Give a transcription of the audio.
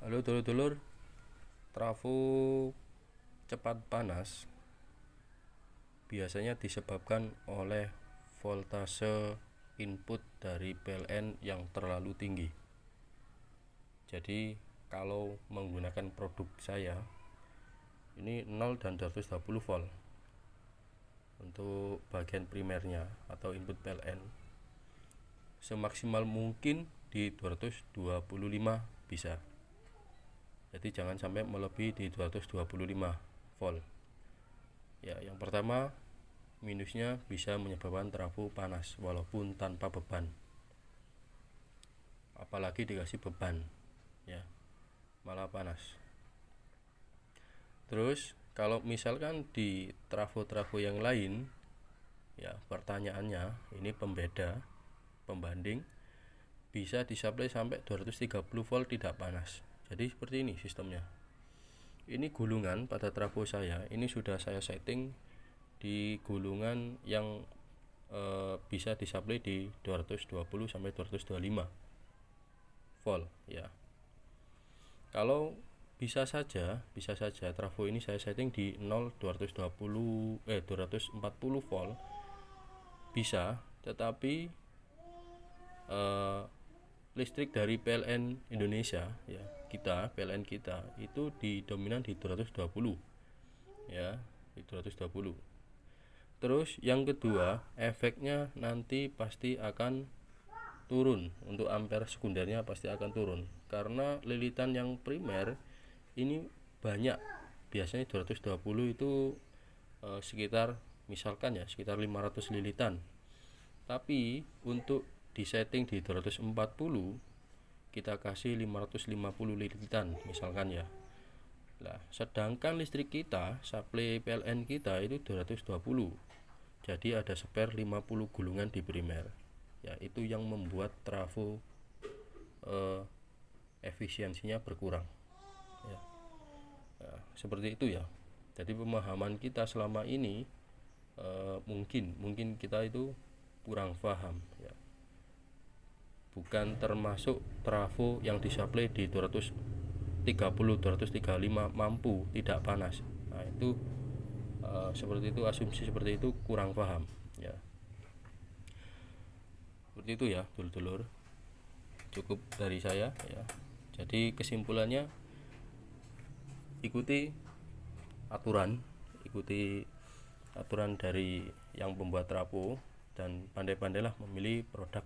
Halo dulur-dulur, trafo cepat panas biasanya disebabkan oleh voltase input dari PLN yang terlalu tinggi. Jadi kalau menggunakan produk saya ini 0 dan 220 volt untuk bagian primernya atau input PLN, semaksimal mungkin di 225 bisa. Jadi jangan sampai melebihi di 225 volt. Ya, yang pertama, minusnya bisa menyebabkan trafo panas walaupun tanpa beban. Apalagi dikasih beban, ya, malah panas. Terus kalau misalkan di trafo-trafo yang lain, ya pertanyaannya ini pembanding bisa disuplai sampai 230 volt tidak panas. Jadi seperti ini sistemnya. Ini gulungan pada trafo saya, ini sudah saya setting di gulungan yang bisa disuplai di 220 sampai 225 volt ya. Kalau bisa saja trafo ini saya setting di 0 240 volt bisa, tetapi listrik dari PLN Indonesia ya, PLN kita itu didominan di 220 ya, di 220. Terus yang kedua, efeknya nanti pasti akan turun, untuk ampere sekundernya pasti akan turun karena lilitan yang primer ini banyak. Biasanya 220 itu sekitar misalkan ya sekitar 500 lilitan. Tapi untuk disetting di 240 kita kasih 550 lilitan misalkan ya. Nah, sedangkan listrik kita, supply PLN kita itu 220. Jadi ada spare 50 gulungan di primer. Ya, itu yang membuat trafo efisiensinya berkurang. Ya. Nah, seperti itu ya. Jadi pemahaman kita selama ini mungkin kita itu kurang paham ya. Bukan termasuk trafo yang disuplai di 230 235 mampu tidak panas. Nah, itu seperti itu, asumsi seperti itu kurang paham ya. Seperti itu ya dulur-dulur, cukup dari saya ya. Jadi kesimpulannya, ikuti aturan dari yang pembuat trafo dan pandai-pandailah memilih produk